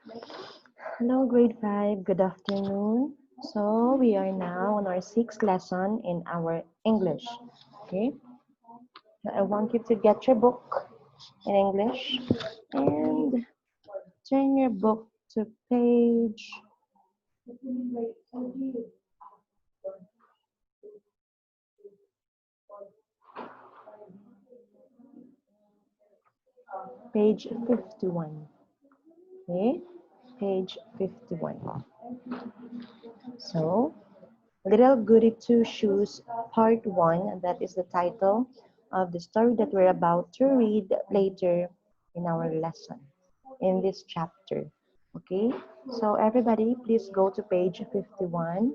Hello, grade 5. Good afternoon. So, we are now on our sixth lesson in our English. Okay. So I want you to get your book in English and turn your book to page 51. Okay. Page 51. So, Little Goody Two Shoes, Part 1. That is the title of the story that we're about to read later in our lesson, in this chapter. Okay, so everybody, please go to page 51.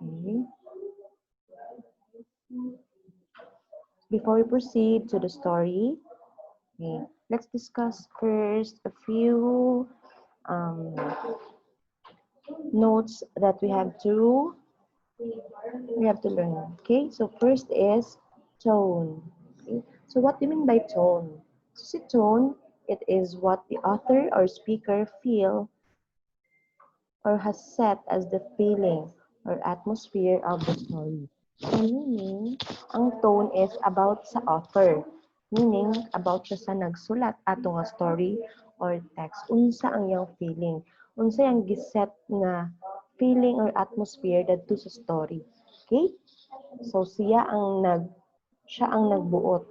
Okay. Before we proceed to the story, okay, let's discuss first a few um, notes that we have to learn. Okay, so first is tone. Okay, so what do you mean by tone? So see, tone, it is what the author or speaker feel or has set as the feeling or atmosphere of the story. So meaning, ang tone is about sa author. Meaning, about siya sa nagsulat ato nga story or text. Unsa ang iyang feeling. Unsa ang giset nga feeling or atmosphere dadto sa story. Okay? So siya ang nagbuot.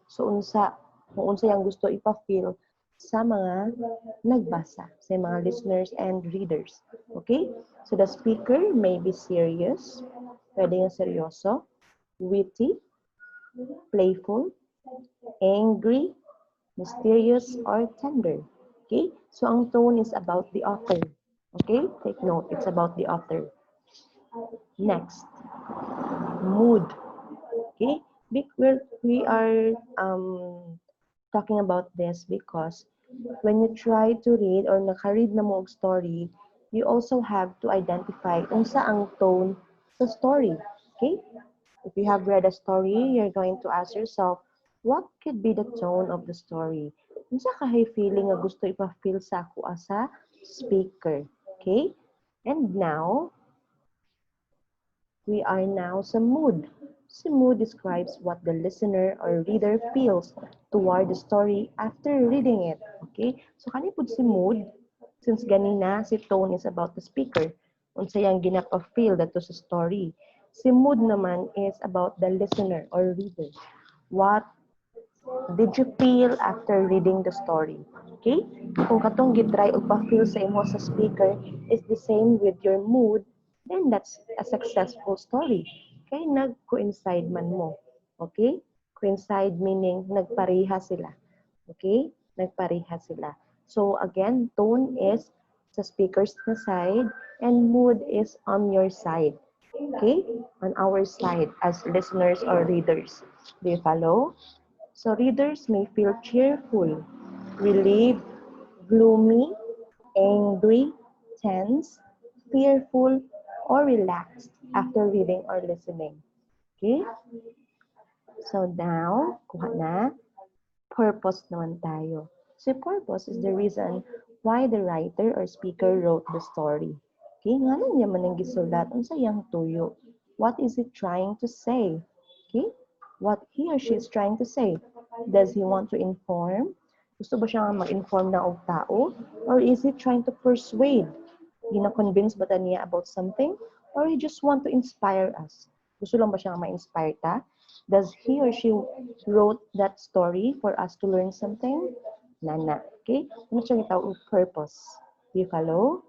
So kung unsa yang gusto ipa-feel sa mga nagbasa, sa mga listeners and readers. Okay? So the speaker may be serious, pwede nga seryoso, witty, playful, angry, mysterious, or tender. Okay? So ang tone is about the author. Okay? Take note, it's about the author. Next, mood. Okay? We are talking about this because when you try to read or nakaread na mo og story, you also have to identify unsa ang tone sa story. Okay? If you have read a story, you're going to ask yourself, what could be the tone of the story? Unsa kahay feeling nga gusto ipa-feel sa ako asa speaker? Okay? And now, we are now sa mood. Si mood describes what the listener or reader feels toward the story after reading it. Okay? So, kanipod si mood, since ganina si tone is about the speaker, unsa yang ginapa-feel dato sa story. Si mood naman is about the listener or reader. What did you feel after reading the story? Okay? Kung katong gitry o pa-feel sa imo sa speaker is the same with your mood, then that's a successful story. Okay? Nag-coincide man mo. Okay? Coincide meaning nagpareha sila. Okay? Nagpareha sila. So again, tone is sa speaker's na side and mood is on your side. Okay? On our side as listeners or readers. Do you follow? So readers may feel cheerful, relieved, gloomy, angry, tense, fearful, or relaxed after reading or listening. Okay? So now, kuha na, purpose naman tayo. So purpose is the reason why the writer or speaker wrote the story. Okay, nga lang niya man ang gisulat, unsa yang tuyo. What is it trying to say? Okay? What he or she is trying to say. Does he want to inform? Gusto ba siya mag-inform na og tao? Or is he trying to persuade? Gina-convince ba ta niya about something? Or he just want to inspire us? Gusto lang ba siya ma-inspire ta? Does he or she wrote that story for us to learn something? Nana. Okay? Ano siya gitawag purpose? Do you follow?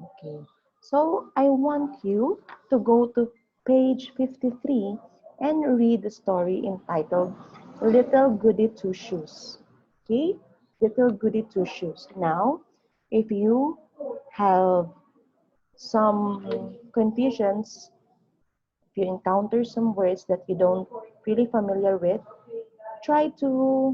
Okay. So, I want you to go to page 53 and read the story entitled Little Goody Two Shoes. Okay? Little Goody Two Shoes. Now, if you have some confusions, if you encounter some words that you don't really familiar with, try to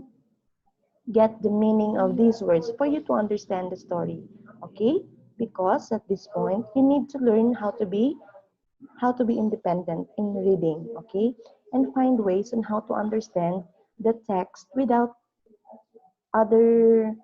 get the meaning of these words for you to understand the story. Okay? Because at this point, you need to learn how to be independent in reading, okay? And find ways on how to understand the text without other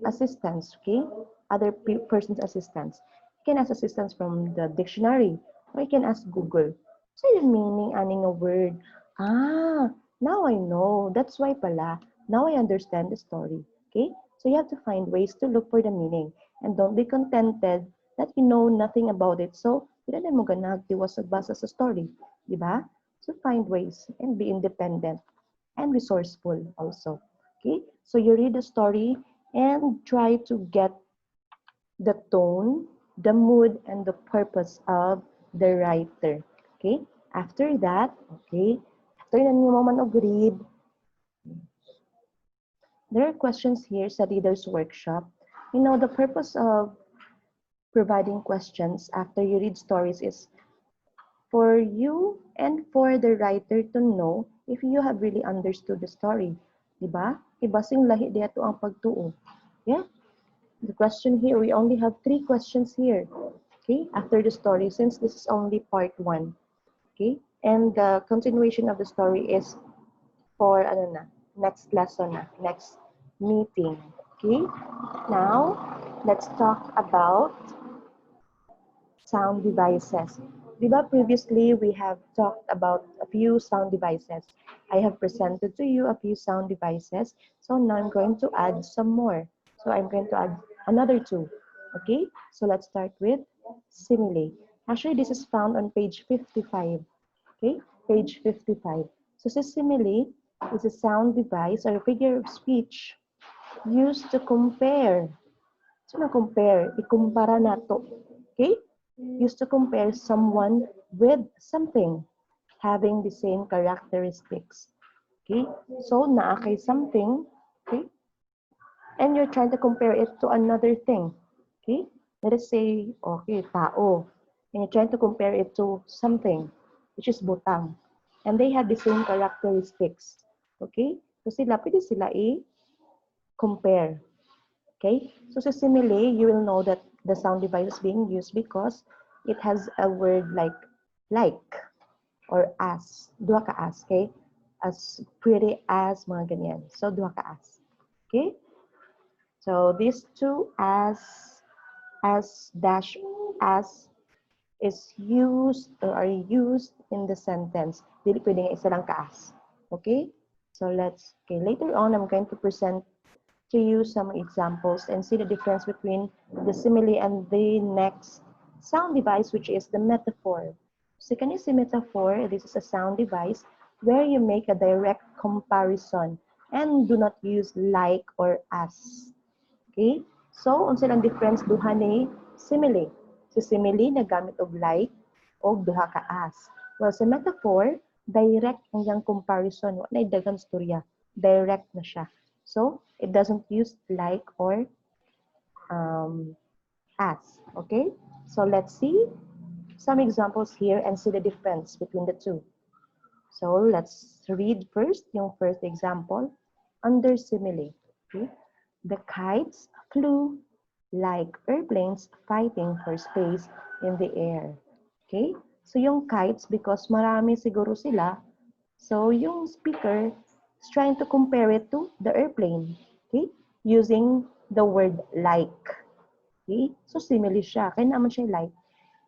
assistance, okay? Other person's assistance. You can ask assistance from the dictionary, or you can ask Google. So yung meaning aning a word. Ah, now I know. That's why pala. Now I understand the story. Okay? So you have to find ways to look for the meaning. And don't be contented that you know nothing about it. So, hindi na mo ganag basa sa story. Di ba? So find ways and be independent and resourceful also. Okay? So you read the story and try to get the tone, the mood, and the purpose of the writer. Okay? After that, okay, after na niyo mo read, there are questions here sa Reader's Workshop. You know, the purpose of providing questions after you read stories is for you and for the writer to know if you have really understood the story. Diba? Ibasing lahi dito ang pagtuo. Yeah? The question here, we only have 3 questions here. Okay? After the story, since this is only part 1. Okay? And the continuation of the story is for ano na, next lesson na, next meeting. Okay? Now, let's talk about sound devices. Diba previously we have talked about a few sound devices. I have presented to you a few sound devices. So now I'm going to add some more. So I'm going to add another 2. Okay? So let's start with simile. Actually, this is found on page 55. Okay? Page 55. So simile is a sound device or a figure of speech used to compare. So na compare, ikumpara nato. Okay? Used to compare someone with something having the same characteristics. Okay? So naa kay something, okay? And you're trying to compare it to another thing. Okay? Let us say, okay, tao. And you're trying to compare it to something, which is butang. And they have the same characteristics. Okay? So pwede sila i-compare. Okay? So sa simile, you will know that the sound device is being used because it has a word like or as. Duha ka as, okay? As pretty as, mga ganyan. So duha ka as. Okay? So these two as dash as is used or are used in the sentence. Dili pwede nga isa lang ka as. Okay? So okay, later on I'm going to present to you some examples and see the difference between the simile and the next sound device, which is the metaphor. So can you see metaphor? This is a sound device where you make a direct comparison and do not use like or as. Okay? So, unsa lang difference duha ni simile? Si simile nagamit og like o duha ka as. Well, sa metaphor, direct ang yang comparison. Wala daghang storya. Direct na siya. So, it doesn't use like or as. Okay? So, let's see some examples here and see the difference between the two. So, let's read first yung first example under simile. Okay? The kites flew like airplanes fighting for space in the air. Okay? So, yung kites, because marami siguro sila, so yung speaker is trying to compare it to the airplane. Okay? Using the word like. Okay? So, simile siya. Kaya naman siya like.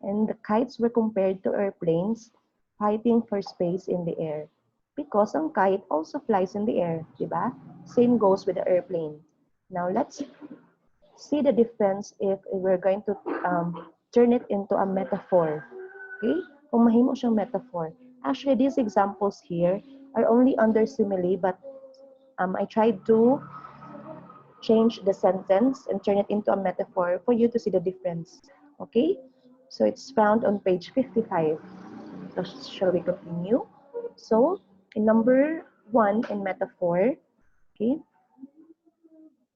And the kites were compared to airplanes fighting for space in the air. Because ang kite also flies in the air, di ba? Same goes with the airplane. Now, let's see the difference if we're going to turn it into a metaphor. Okay? Kung mahimo siyang metaphor. Actually, these examples here are only under simile, but I tried to change the sentence and turn it into a metaphor for you to see the difference. Okay? So it's found on page 55. So shall we continue? So in number 1 in metaphor, okay,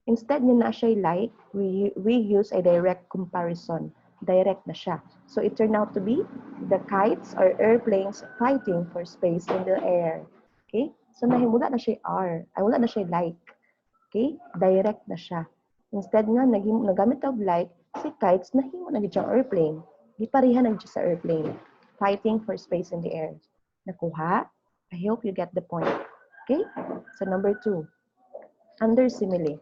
instead nyo na siya like, we use a direct comparison. Direct na siya. So it turned out to be the kites or airplanes fighting for space in the air. Okay? So wala na siya R. Ay, wala na siya like. Okay? Direct na siya. Instead nga, nagamit og like, si kites, nahimo na siyang airplane. Giparihan na siya sa airplane. Fighting for space in the air. Nakuha? I hope you get the point. Okay? So number 2. Under simile.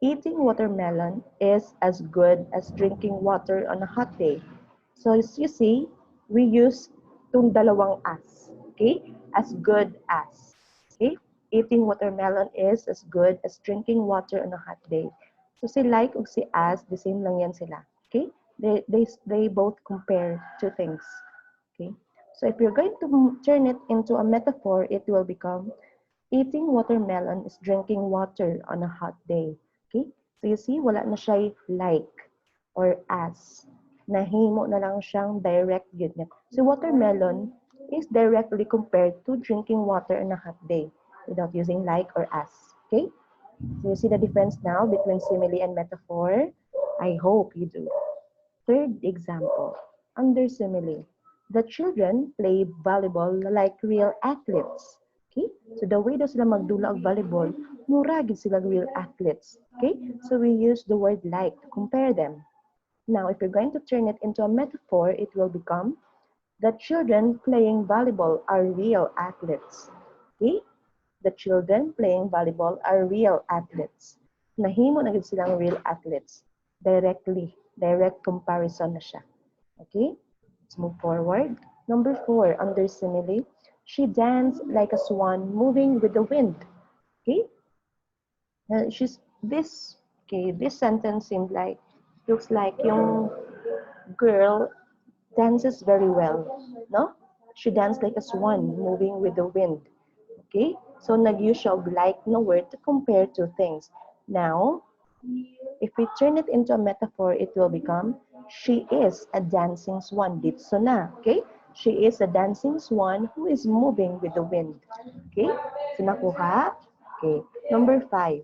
Eating watermelon is as good as drinking water on a hot day. So as you see, we use itong dalawang as. Okay? As good as. Okay? Eating watermelon is as good as drinking water on a hot day. So si like ug si as, the same lang yan sila. Okay? They both compare two things. Okay? So if you're going to turn it into a metaphor, it will become eating watermelon is drinking water on a hot day. Okay? So you see, wala na siya like or as. Nahimo na lang siyang direct yun niya. So watermelon is directly compared to drinking water on a hot day without using like or as. Okay? So you see the difference now between simile and metaphor? I hope you do. Third example, under simile. The children play volleyball like real athletes. Okay? So the way daw sila magdula og volleyball, mura gid sila real athletes. Okay? So we use the word like to compare them. Now, if you're going to turn it into a metaphor, it will become the children playing volleyball are real athletes. Okay? The children playing volleyball are real athletes. Nahimo na gid silang real athletes. Direct comparison na siya. Okay? Let's move forward. Number 4, under simile, she danced like a swan moving with the wind. Okay? This sentence seems like, looks like yung girl dances very well, no? She danced like a swan moving with the wind. Okay? So nag-use siya og like na word to compare two things. Now, if we turn it into a metaphor, it will become, she is a dancing swan. Ditso na, okay? She is a dancing swan who is moving with the wind. Okay? So nakuha? Okay. Number 5.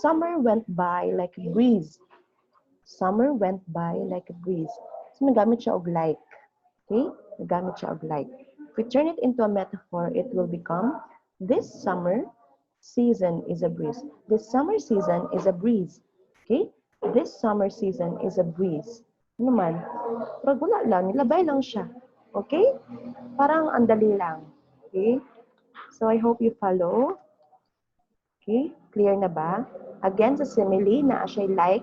Summer went by like a breeze. Summer went by like a breeze. So nagamit siya og like. Okay? Nagamit siya og like. If we turn it into a metaphor, it will become, this summer season is a breeze. This summer season is a breeze. Okay? This summer season is a breeze. Ano man? Pero wala lang, nilabay lang siya. Okay? Parang andali lang. Okay? So I hope you follow. Okay? Clear na ba? Again, sa simile, na siya like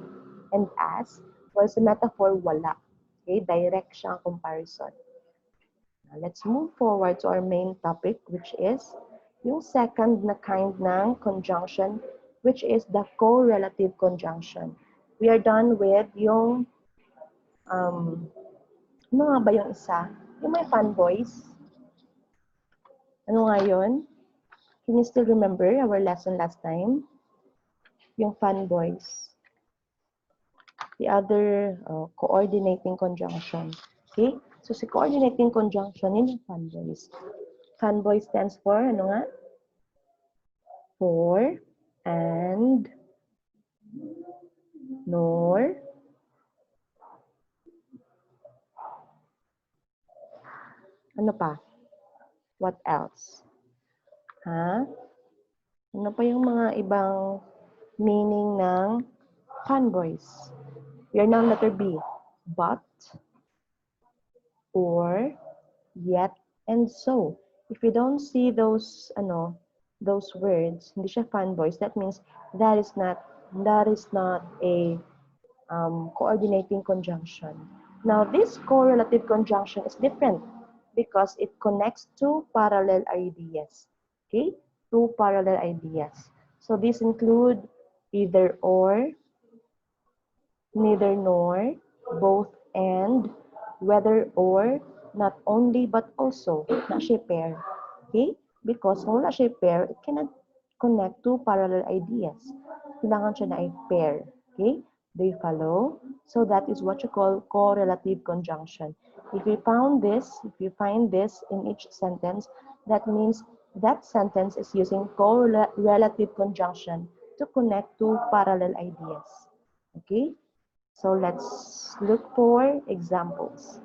and as, while sa metaphor, wala. Okay? Direct siya ang comparison. Now, let's move forward to our main topic, which is yung second na kind ng conjunction, which is the correlative conjunction. We are done with yung, ano nga ba yung isa? Yung may fanboys. Ano nga yun? Can you still remember our lesson last time? Yung fanboys. The other coordinating conjunction. Okay? So, si coordinating conjunction, yun yung fanboys. Fanboy stands for, ano nga? For, and, nor, ano pa? What else? Ha? Ano pa yung mga ibang meaning ng fanboys? You're now letter B. But, or, yet, and so. If you don't see those, those words, hindi siya fanboys, that means that is not a coordinating conjunction. Now, this correlative conjunction is different because it connects two parallel ideas. Okay? Two parallel ideas. So, these include either or, neither nor, both and, whether or, not only but also, na siya pair. Okay? Because kung wala siya pair, it cannot connect two parallel ideas. Kailangan siya na ay pair. Okay? Do you follow? So that is what you call correlative conjunction. If you find this in each sentence, that means that sentence is using correlative conjunction to connect two parallel ideas. Okay? So let's look for examples.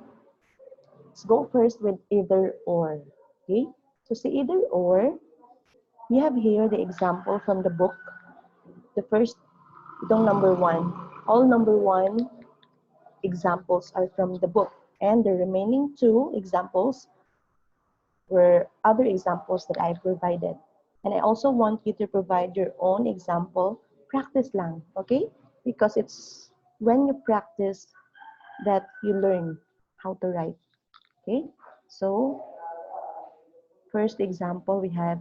Let's go first with either or. Okay? So see either or, we have here the example from the book. The first, itong number 1. All number 1 examples are from the book. And the remaining 2 examples were other examples that I provided. And I also want you to provide your own example Practice lang, okay? Because it's when you practice that you learn how to write, okay? So, first example we have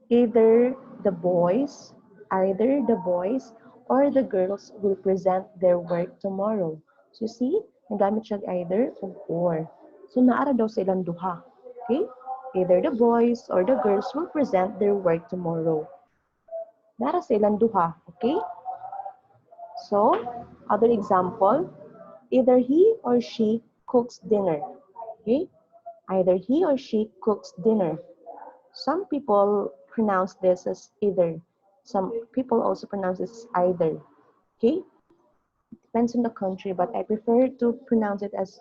either the boys, either the boys or the girls will present their work tomorrow. So you see, nagamit siya either or. So naara daw sa ilang duha. Okay? Either the boys or the girls will present their work tomorrow. Naara sa ilang duha. Okay? So, other example, either he or she cooks dinner. Okay? Either he or she cooks dinner. Some people pronounce this as either. Some people also pronounce this as either. Okay? Depends on the country, but I prefer to pronounce it as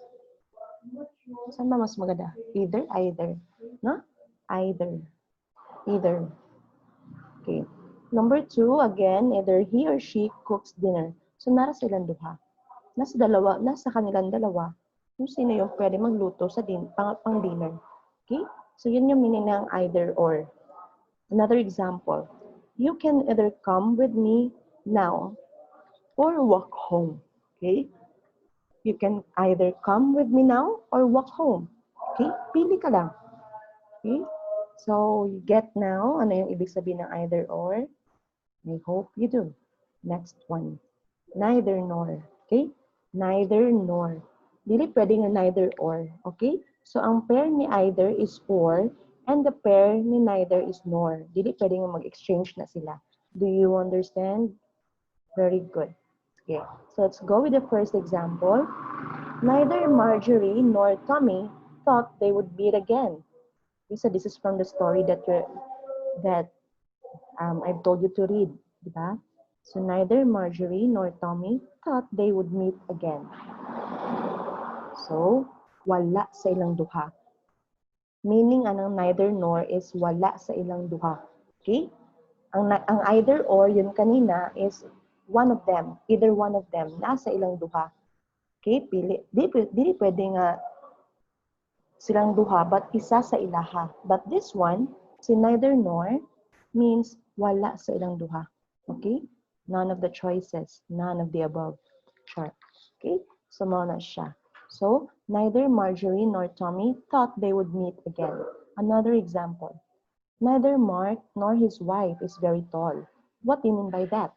saan ba mas maganda? Either, either. No? Either. Either. Okay. Number two, again, either he or she cooks dinner. So, nara silang duha. Nasa kanilang dalawa, kung sino yung pwede magluto sa pang dinner. Okay? So, yun yung meaning ng either or. Another example, you can either come with me now or walk home. Okay? You can either come with me now or walk home. Okay? Pili ka lang. Okay? So, you get now, ano yung ibig sabihin ng either or? I hope you do. Next one. Neither nor. Okay? Neither nor. Dili pwedeng neither or. Okay? So, ang pair ni either is or, and the pair ni neither is nor. Dili pwedeng mag-exchange na sila. Do you understand? Very good. Okay. So, let's go with the first example. Neither Marjorie nor Tommy thought they would meet again. Okay, so this is from the story that I've told you to read, diba? So neither Marjorie nor Tommy thought they would meet again. So, wala sa ilang duha. Meaning, anong neither nor is wala sa ilang duha. Okay? Ang either or, yun kanina, is one of them, either one of them, nasa ilang duha. Okay? Dili pwede nga silang duha, but isa sa ilaha. But this one, si neither nor, means wala sa ilang duha. Okay? None of the choices, none of the above. Sure. Okay? So, mao na siya. So, neither Marjorie nor Tommy thought they would meet again. Another example. Neither Mark nor his wife is very tall. What do you mean by that?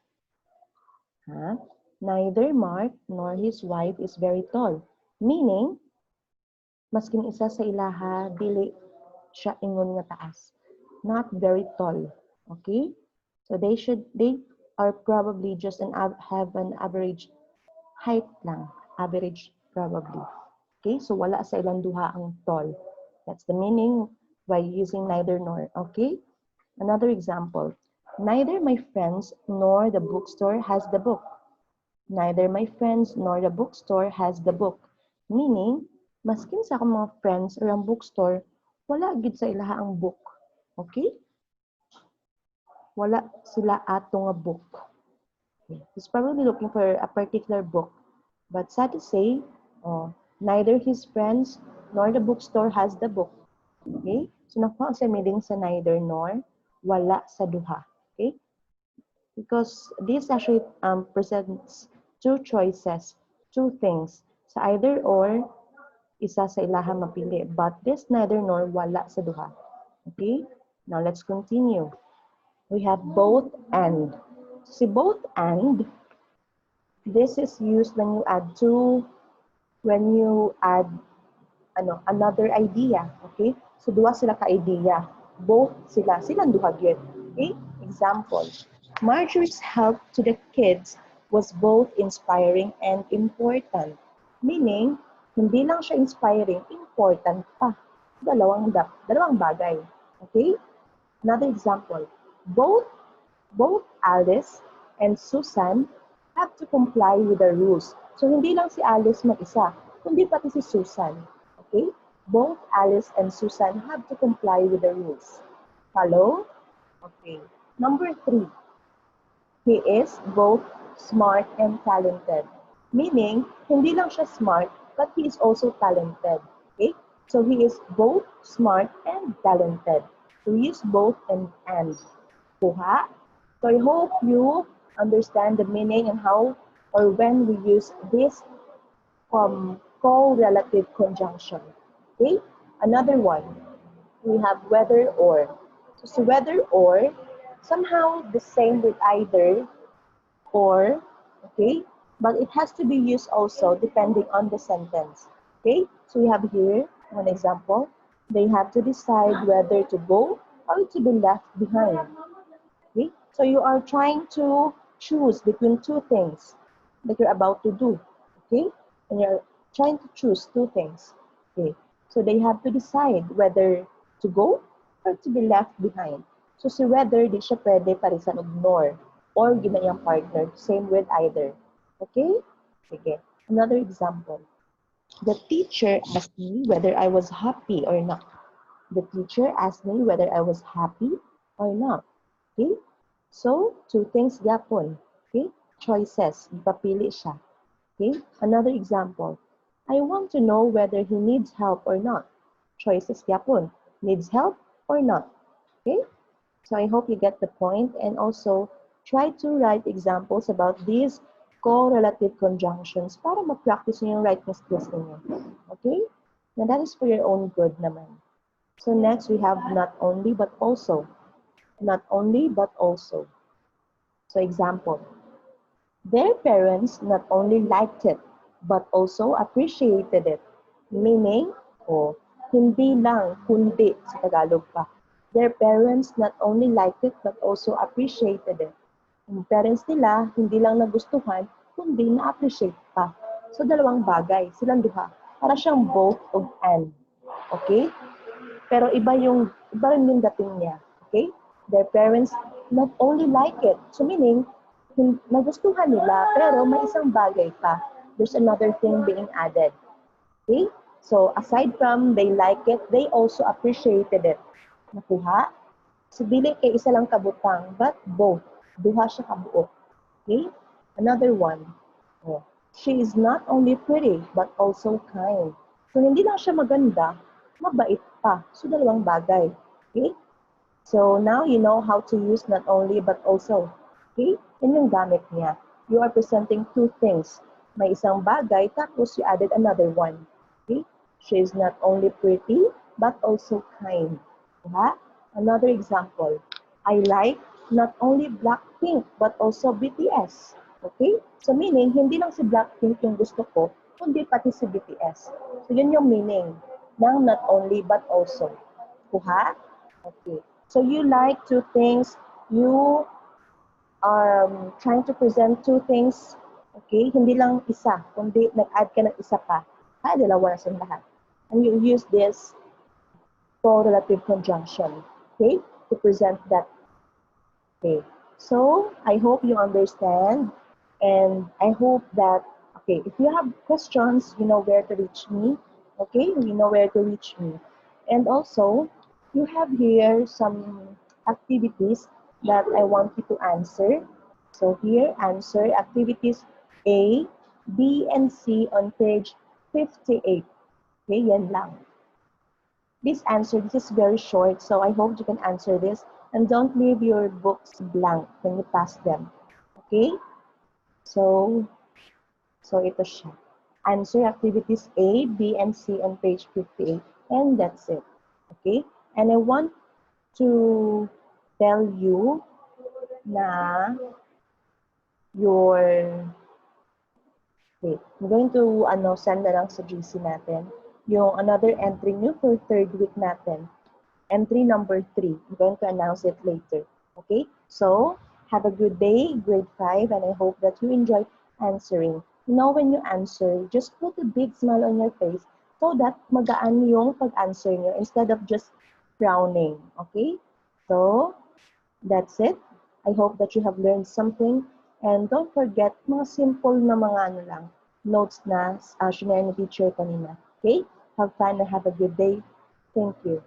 Huh? Neither Mark nor his wife is very tall. Meaning, maskin isa sa ilaha, dili siya ingon nga taas. Not very tall. Okay? So they are probably just have an average height lang. Average probably. Okay? So wala sa ilang duha ang tall. That's the meaning by using neither nor. Okay? Another example. Neither my friends nor the bookstore has the book. Neither my friends nor the bookstore has the book. Meaning, maskin sa akong mga friends or ang bookstore, wala gid sa ilaha ang book. Okay? Wala sila ato nga book. Okay. He's probably looking for a particular book. But sad to say, neither his friends nor the bookstore has the book. Okay? So, nakuha sa meaning sa neither nor, wala sa duha. Okay? Because this actually presents two choices, two things. Sa either or, isa sa ilaha mapili. But this neither nor, wala sa duha. Okay? Now, let's continue. We have both and. Si both and, this is used when you add another idea. Okay? So, duha sila ka-idea. Both sila. Silang duha gyud. Okay? Example. Marjorie's help to the kids was both inspiring and important. Meaning, hindi lang siya inspiring, important pa. Dalawang bagay. Okay? Another example. Both Alice and Susan have to comply with the rules. So, hindi lang si Alice mag-isa, kundi pati si Susan. Okay? Both Alice and Susan have to comply with the rules. Follow? Okay. Number 3. He is both smart and talented. Meaning, hindi lang siya smart, but he is also talented. Okay? So, he is both smart and talented. So, we use both and. Kuha? So, I hope you understand the meaning and how or when we use this correlative conjunction. Okay? Another one, we have whether or. So whether or, somehow the same with either or, okay? But it has to be used also depending on the sentence. Okay? So we have here one example. They have to decide whether to go or to be left behind. Okay? So you are trying to choose between two things that you're about to do. Okay? And you're trying to choose two things. Okay? So they have to decide whether to go or to be left behind. So si whether, di siya pwede parisan og nor or ginayang partner. Same with either. Okay? Sige. Another example. The teacher asked me whether I was happy or not. The teacher asked me whether I was happy or not. Okay? So, two things yapon. Okay? Choices. Papili siya. Okay? Another example. I want to know whether he needs help or not. Choices yapon. Needs help or not. Okay? So I hope you get the point, and also try to write examples about these correlative conjunctions para ma-practice niyo yung writing skills ninyo. Okay? Now that is for your own good naman. So next we have not only but also. Not only but also. So example, their parents not only liked it but also appreciated it. Meaning, hindi lang, kundi sa Tagalog pa. Their parents not only liked it but also appreciated it. Yung parents nila, hindi lang nagustuhan, kundi na-appreciate pa. So, dalawang bagay, silang duha. Para siyang both og and. Okay? Pero iba rin yung dating niya. Okay? Their parents not only like it. So, meaning, nagustuhan nila, pero may isang bagay pa. There's another thing being added. Okay? So, aside from they like it, they also appreciated it. Nakuha? So, dili kay isa lang kabutang, but both. Duha siya kabuo. Okay? Another one. Oh. She is not only pretty, but also kind. So, hindi lang siya maganda, mabait pa. So, dalawang bagay. Okay? So, now you know how to use not only, but also. Okay? Yan yung gamit niya. You are presenting two things. May isang bagay, tapos you added another one. Okay? She is not only pretty, but also kind. Diba? Another example. I like not only Blackpink, but also BTS. Okay? So meaning, hindi lang si Blackpink yung gusto ko, kundi pati si BTS. So yun yung meaning ng not only, but also. Kuha? Okay. So you like two things, you are trying to present two things, okay? Hindi lang isa, kundi nag-add ka ng isa pa. Dalawa na sa lahat. And you use this correlative conjunction, okay, to present that. Okay, so I hope you understand, and I hope that, okay, if you have questions, you know where to reach me, okay, you know where to reach me. And also, you have here some activities that I want you to answer. So here, answer activities A, B, and C on page 58. Okay, yan lang. This is very short, so I hope you can answer this. And don't leave your books blank when you pass them. Okay? So ito siya. Answer activities A, B, and C on page 58. And that's it. Okay? And I want to tell you na okay, I'm going to send na lang sa GC natin yung another entry nyo for third week natin. Entry number 3. I'm going to announce it later. Okay? So, have a good day, grade 5, and I hope that you enjoy answering. You know, when you answer, just put a big smile on your face so that magaan yung pag-answer nyo instead of just frowning. Okay? So, that's it. I hope that you have learned something. And don't forget, mga simple na mga notes na shinare ni teacher kanina. Okay? Have fun and have a good day. Thank you.